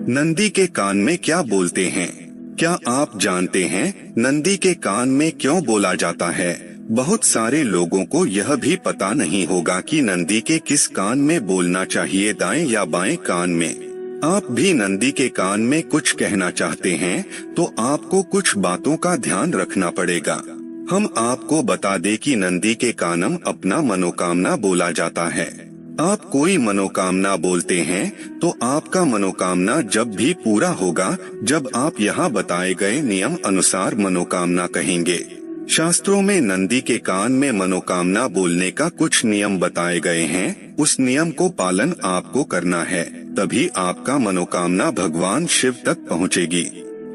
नंदी के कान में क्या बोलते हैं? क्या आप जानते हैं नंदी के कान में क्यों बोला जाता है? बहुत सारे लोगों को यह भी पता नहीं होगा कि नंदी के किस कान में बोलना चाहिए, दाएं या बाएं कान में। आप भी नंदी के कान में कुछ कहना चाहते हैं तो आपको कुछ बातों का ध्यान रखना पड़ेगा। हम आपको बता दें कि नंदी के कानम अपना मनोकामना बोला जाता है। आप कोई मनोकामना बोलते हैं तो आपका मनोकामना जब भी पूरा होगा जब आप यहाँ बताए गए नियम अनुसार मनोकामना कहेंगे। शास्त्रों में नंदी के कान में मनोकामना बोलने का कुछ नियम बताए गए हैं। उस नियम को पालन आपको करना है, तभी आपका मनोकामना भगवान शिव तक पहुँचेगी।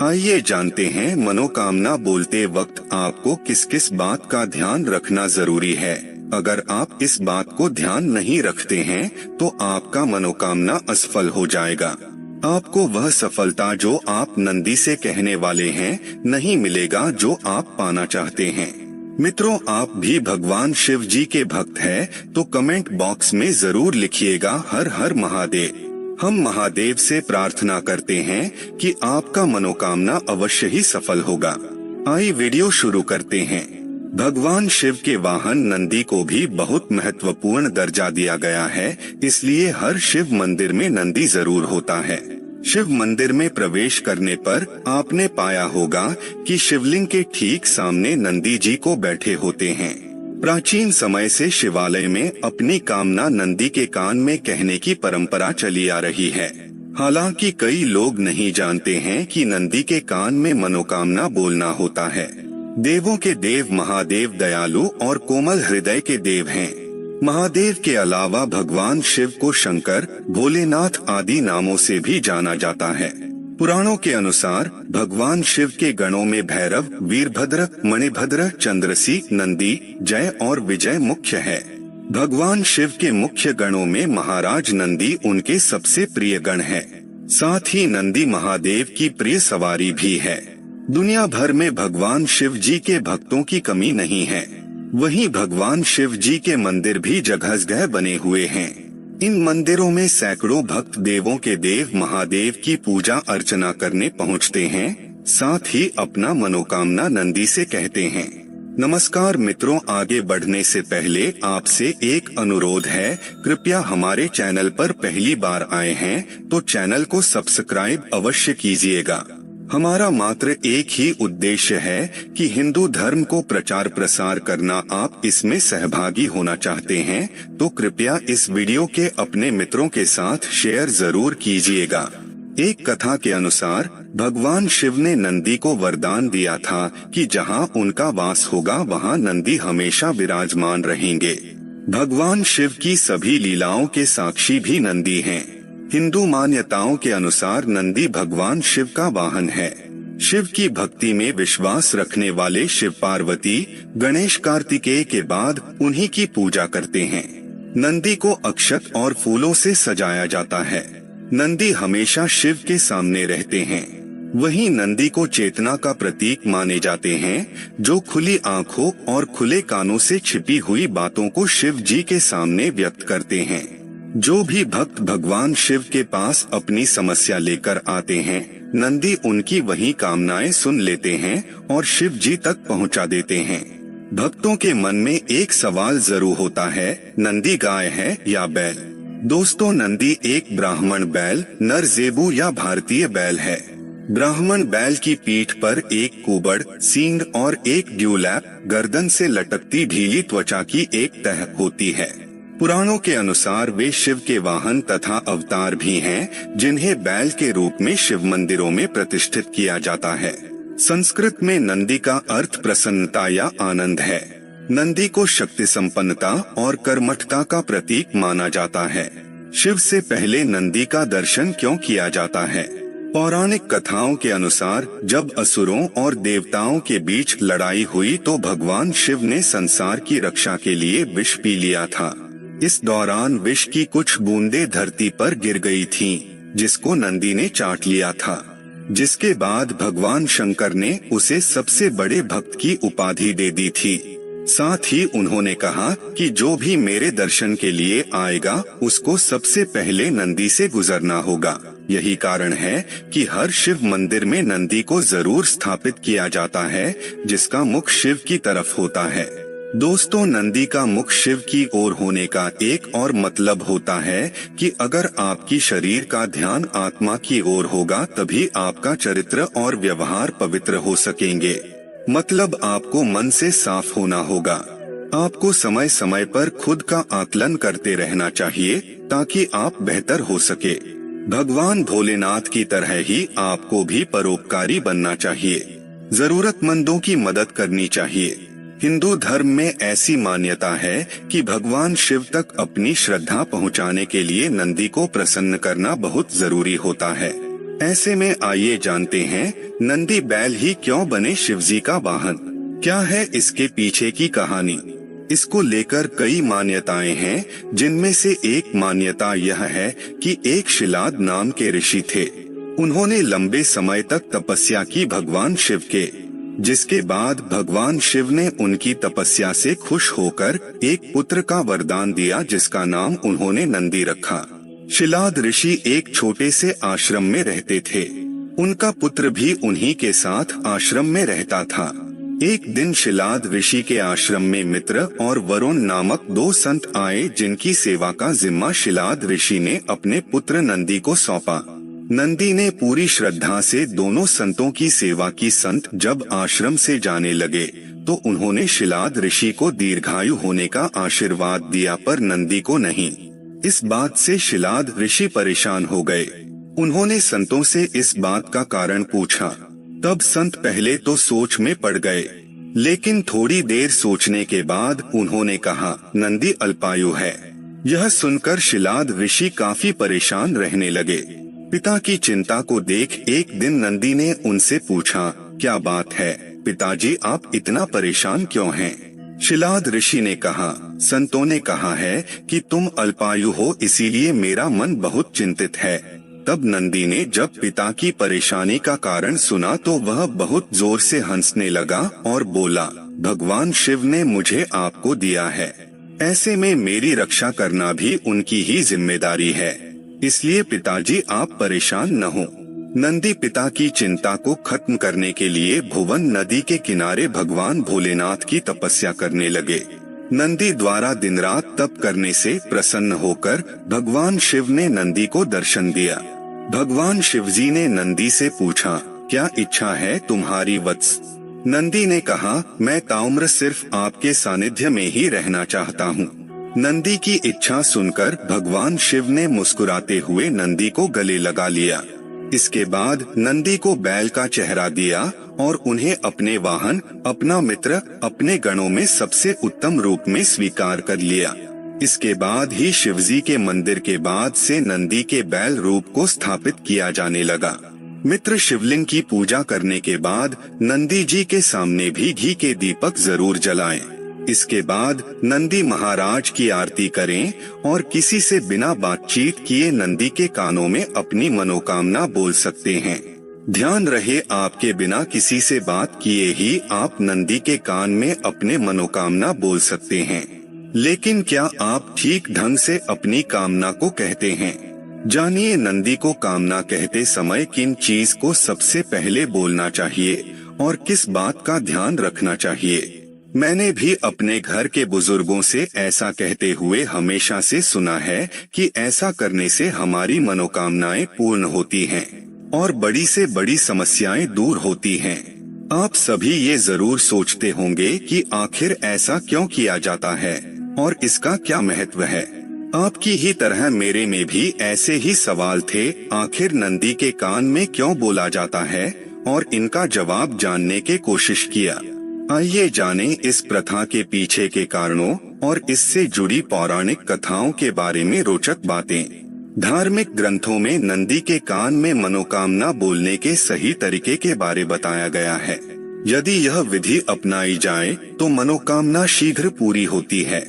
आइए जानते हैं मनोकामना बोलते वक्त आपको किस किस बात का ध्यान रखना जरूरी है। अगर आप इस बात को ध्यान नहीं रखते हैं तो आपका मनोकामना असफल हो जाएगा। आपको वह सफलता जो आप नंदी से कहने वाले हैं नहीं मिलेगा जो आप पाना चाहते हैं। मित्रों, आप भी भगवान शिव जी के भक्त हैं तो कमेंट बॉक्स में जरूर लिखिएगा हर हर महादेव। हम महादेव से प्रार्थना करते हैं कि आपका मनोकामना अवश्य ही सफल होगा। आइए वीडियो शुरू करते हैं। भगवान शिव के वाहन नंदी को भी बहुत महत्वपूर्ण दर्जा दिया गया है, इसलिए हर शिव मंदिर में नंदी जरूर होता है। शिव मंदिर में प्रवेश करने पर आपने पाया होगा कि शिवलिंग के ठीक सामने नंदी जी को बैठे होते हैं। प्राचीन समय से शिवालय में अपनी कामना नंदी के कान में कहने की परंपरा चली आ रही है। हालांकि कई लोग नहीं जानते हैं कि नंदी के कान में मनोकामना बोलना होता है। देवों के देव महादेव दयालु और कोमल हृदय के देव हैं। महादेव के अलावा भगवान शिव को शंकर, भोलेनाथ आदि नामों से भी जाना जाता है। पुराणों के अनुसार भगवान शिव के गणों में भैरव, वीरभद्र, मणिभद्र, चंद्रसी, नंदी, जय और विजय मुख्य है। भगवान शिव के मुख्य गणों में महाराज नंदी उनके सबसे प्रिय गण है। साथ ही नंदी महादेव की प्रिय सवारी भी है। दुनिया भर में भगवान शिव जी के भक्तों की कमी नहीं है। वहीं भगवान शिव जी के मंदिर भी जगह जगह बने हुए हैं। इन मंदिरों में सैकड़ों भक्त देवों के देव महादेव की पूजा अर्चना करने पहुंचते हैं, साथ ही अपना मनोकामना नंदी से कहते हैं। नमस्कार मित्रों, आगे बढ़ने से पहले आपसे एक अनुरोध है, कृपया हमारे चैनल पर पहली बार आए हैं तो चैनल को सब्सक्राइब अवश्य कीजिएगा। हमारा मात्र एक ही उद्देश्य है कि हिंदू धर्म को प्रचार प्रसार करना। आप इसमें सहभागी होना चाहते हैं तो कृपया इस वीडियो के अपने मित्रों के साथ शेयर जरूर कीजिएगा। एक कथा के अनुसार भगवान शिव ने नंदी को वरदान दिया था कि जहां उनका वास होगा वहां नंदी हमेशा विराजमान रहेंगे। भगवान शिव की सभी लीलाओं के साक्षी भी नंदी हैं। हिंदू मान्यताओं के अनुसार नंदी भगवान शिव का वाहन है। शिव की भक्ति में विश्वास रखने वाले शिव पार्वती, गणेश, कार्तिकेय के बाद उन्हीं की पूजा करते हैं। नंदी को अक्षत और फूलों से सजाया जाता है। नंदी हमेशा शिव के सामने रहते हैं। वहीं नंदी को चेतना का प्रतीक माने जाते हैं, जो खुली आंखों और खुले कानों से छिपी हुई बातों को शिव जी के सामने व्यक्त करते हैं। जो भी भक्त भगवान शिव के पास अपनी समस्या लेकर आते हैं, नंदी उनकी वही कामनाएं सुन लेते हैं और शिव जी तक पहुंचा देते हैं। भक्तों के मन में एक सवाल जरूर होता है, नंदी गाय है या बैल? दोस्तों, नंदी एक ब्राह्मण बैल, नर ज़ेबू या भारतीय बैल है। ब्राह्मण बैल की पीठ पर एक कुबड़, सींग और एक ड्यूलैप, गर्दन से लटकती ढीली त्वचा की एक तह होती है। पुराणों के अनुसार वे शिव के वाहन तथा अवतार भी हैं, जिन्हें बैल के रूप में शिव मंदिरों में प्रतिष्ठित किया जाता है। संस्कृत में नंदी का अर्थ प्रसन्नता या आनंद है। नंदी को शक्ति संपन्नता और कर्मठता का प्रतीक माना जाता है। शिव से पहले नंदी का दर्शन क्यों किया जाता है? पौराणिक कथाओं के अनुसार जब असुरों और देवताओं के बीच लड़ाई हुई तो भगवान शिव ने संसार की रक्षा के लिए विष पी लिया था। इस दौरान विष की कुछ बूंदें धरती पर गिर गई थीं, जिसको नंदी ने चाट लिया था। जिसके बाद भगवान शंकर ने उसे सबसे बड़े भक्त की उपाधि दे दी थी। साथ ही उन्होंने कहा कि जो भी मेरे दर्शन के लिए आएगा उसको सबसे पहले नंदी से गुजरना होगा। यही कारण है कि हर शिव मंदिर में नंदी को जरूर स्थापित किया जाता है, जिसका मुख शिव की तरफ होता है। दोस्तों, नंदी का मुख शिव की ओर होने का एक और मतलब होता है कि अगर आपकी शरीर का ध्यान आत्मा की ओर होगा तभी आपका चरित्र और व्यवहार पवित्र हो सकेंगे। मतलब आपको मन से साफ होना होगा। आपको समय समय पर खुद का आकलन करते रहना चाहिए ताकि आप बेहतर हो सके। भगवान भोलेनाथ की तरह ही आपको भी परोपकारी बनना चाहिए, जरूरतमंदों की मदद करनी चाहिए। हिंदू धर्म में ऐसी मान्यता है कि भगवान शिव तक अपनी श्रद्धा पहुंचाने के लिए नंदी को प्रसन्न करना बहुत जरूरी होता है। ऐसे में आइए जानते हैं, नंदी बैल ही क्यों बने शिवजी का वाहन? क्या है इसके पीछे की कहानी? इसको लेकर कई मान्यताएं हैं, जिनमें से एक मान्यता यह है कि एक शिलाद नाम के ऋषि थे। उन्होंने लंबे समय तक तपस्या की भगवान शिव के, जिसके बाद भगवान शिव ने उनकी तपस्या से खुश होकर एक पुत्र का वरदान दिया, जिसका नाम उन्होंने नंदी रखा। शिलाद ऋषि एक छोटे से आश्रम में रहते थे। उनका पुत्र भी उन्हीं के साथ आश्रम में रहता था। एक दिन शिलाद ऋषि के आश्रम में मित्र और वरुण नामक दो संत आए, जिनकी सेवा का जिम्मा शिलाद ऋषि ने अपने पुत्र नंदी को सौंपा। नंदी ने पूरी श्रद्धा से दोनों संतों की सेवा की। संत जब आश्रम से जाने लगे तो उन्होंने शिलाद ऋषि को दीर्घायु होने का आशीर्वाद दिया, पर नंदी को नहीं। इस बात से शिलाद ऋषि परेशान हो गए। उन्होंने संतों से इस बात का कारण पूछा। तब संत पहले तो सोच में पड़ गए, लेकिन थोड़ी देर सोचने के बाद उन्होंने कहा, नंदी अल्पायु है। यह सुनकर शिलाद ऋषि काफी परेशान रहने लगे। पिता की चिंता को देख एक दिन नंदी ने उनसे पूछा, क्या बात है पिताजी, आप इतना परेशान क्यों हैं? शिलाद ऋषि ने कहा, संतों ने कहा है कि तुम अल्पायु हो, इसीलिए मेरा मन बहुत चिंतित है। तब नंदी ने जब पिता की परेशानी का कारण सुना तो वह बहुत जोर से हंसने लगा और बोला, भगवान शिव ने मुझे आपको दिया है, ऐसे में मेरी रक्षा करना भी उनकी ही जिम्मेदारी है, इसलिए पिताजी आप परेशान न हो। नंदी पिता की चिंता को खत्म करने के लिए भुवन नदी के किनारे भगवान भोलेनाथ की तपस्या करने लगे। नंदी द्वारा दिन रात तप करने से प्रसन्न होकर भगवान शिव ने नंदी को दर्शन दिया। भगवान शिवजी ने नंदी से पूछा, क्या इच्छा है तुम्हारी वत्स? नंदी ने कहा, मैं ताउम्र सिर्फ आपके सानिध्य में ही रहना चाहता हूँ। नंदी की इच्छा सुनकर भगवान शिव ने मुस्कुराते हुए नंदी को गले लगा लिया। इसके बाद नंदी को बैल का चेहरा दिया और उन्हें अपने वाहन, अपना मित्र, अपने गणों में सबसे उत्तम रूप में स्वीकार कर लिया। इसके बाद ही शिवजी के मंदिर के बाद से नंदी के बैल रूप को स्थापित किया जाने लगा। मित्र शिवलिंग की पूजा करने के बाद नंदी जी के सामने भी घी के दीपक जरूर जलाएं। इसके बाद नंदी महाराज की आरती करें और किसी से बिना बातचीत किए नंदी के कानों में अपनी मनोकामना बोल सकते हैं। ध्यान रहे, आपके बिना किसी से बात किए ही आप नंदी के कान में अपने मनोकामना बोल सकते हैं। लेकिन क्या आप ठीक ढंग से अपनी कामना को कहते हैं? जानिए, नंदी को कामना कहते समय किन चीज को सबसे पहले बोलना चाहिए और किस बात का ध्यान रखना चाहिए। मैंने भी अपने घर के बुजुर्गों से ऐसा कहते हुए हमेशा से सुना है कि ऐसा करने से हमारी मनोकामनाएं पूर्ण होती हैं और बड़ी से बड़ी समस्याएं दूर होती हैं। आप सभी ये जरूर सोचते होंगे कि आखिर ऐसा क्यों किया जाता है और इसका क्या महत्व है। आपकी ही तरह मेरे में भी ऐसे ही सवाल थे, आखिर नंदी के कान में क्यों बोला जाता है, और इनका जवाब जानने की कोशिश किया। आइए जाने इस प्रथा के पीछे के कारणों और इससे जुड़ी पौराणिक कथाओं के बारे में रोचक बातें। धार्मिक ग्रंथों में नंदी के कान में मनोकामना बोलने के सही तरीके के बारे बताया गया है। यदि यह विधि अपनाई जाए तो मनोकामना शीघ्र पूरी होती है।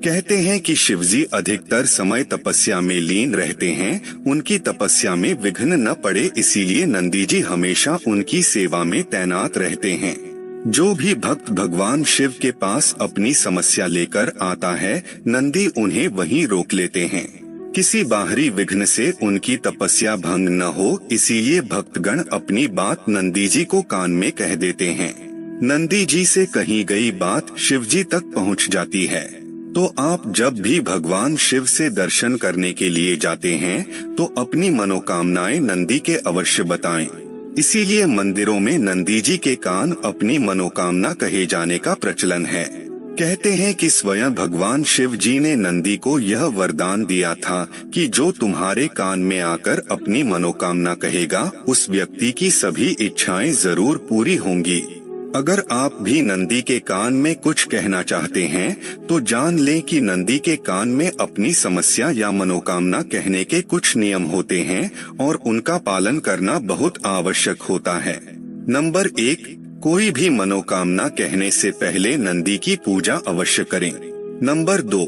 कहते हैं कि शिवजी अधिकतर समय तपस्या में लीन रहते हैं, उनकी तपस्या में विघ्न न पड़े, इसीलिए नंदी जी हमेशा उनकी सेवा में तैनात रहते हैं। जो भी भक्त भगवान शिव के पास अपनी समस्या लेकर आता है, नंदी उन्हें वहीं रोक लेते हैं। किसी बाहरी विघ्न से उनकी तपस्या भंग न हो, इसीलिए भक्तगण अपनी बात नंदी जी को कान में कह देते हैं। नंदी जी से कही गई बात शिव जी तक पहुंच जाती है। तो आप जब भी भगवान शिव से दर्शन करने के लिए जाते हैं तो अपनी मनोकामनाएं नंदी के अवश्य बताएं। इसीलिए मंदिरों में नंदी जी के कान अपनी मनोकामना कहे जाने का प्रचलन है। कहते हैं कि स्वयं भगवान शिव जी ने नंदी को यह वरदान दिया था कि जो तुम्हारे कान में आकर अपनी मनोकामना कहेगा, उस व्यक्ति की सभी इच्छाएं जरूर पूरी होंगी। अगर आप भी नंदी के कान में कुछ कहना चाहते हैं तो जान लें कि नंदी के कान में अपनी समस्या या मनोकामना कहने के कुछ नियम होते हैं और उनका पालन करना बहुत आवश्यक होता है। नंबर 1, कोई भी मनोकामना कहने से पहले नंदी की पूजा अवश्य करें। नंबर 2,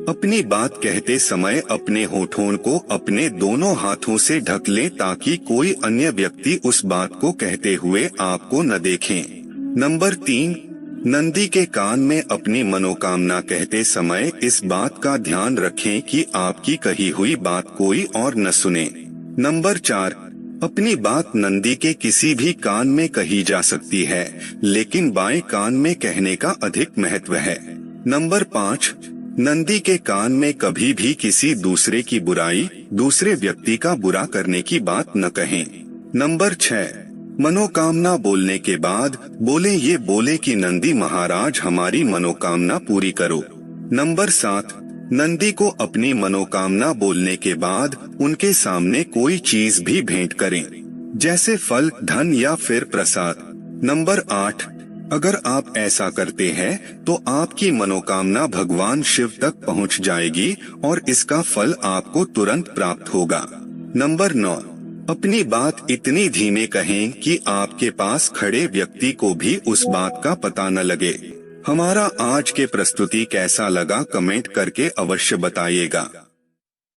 अपनी बात कहते समय अपने होठों को अपने दोनों हाथों से ढक लें ताकि कोई अन्य व्यक्ति उस बात को कहते हुए आपको न देखें। नंबर 3, नंदी के कान में अपनी मनोकामना कहते समय इस बात का ध्यान रखें कि आपकी कही हुई बात कोई और न सुने। नंबर 4, अपनी बात नंदी के किसी भी कान में कही जा सकती है, लेकिन बाएं कान में कहने का अधिक महत्व है। नंबर 5, नंदी के कान में कभी भी किसी दूसरे की बुराई, दूसरे व्यक्ति का बुरा करने की बात न कहें। नंबर 6, मनोकामना बोलने के बाद ये बोले कि नंदी महाराज हमारी मनोकामना पूरी करो। नंबर 7, नंदी को अपनी मनोकामना बोलने के बाद उनके सामने कोई चीज भी भेंट करें, जैसे फल, धन या फिर प्रसाद। नंबर 8, अगर आप ऐसा करते हैं तो आपकी मनोकामना भगवान शिव तक पहुंच जाएगी और इसका फल आपको तुरंत प्राप्त होगा। नंबर 9, अपनी बात इतनी धीमे कहें कि आपके पास खड़े व्यक्ति को भी उस बात का पता न लगे। हमारा आज के प्रस्तुति कैसा लगा कमेंट करके अवश्य बताइएगा।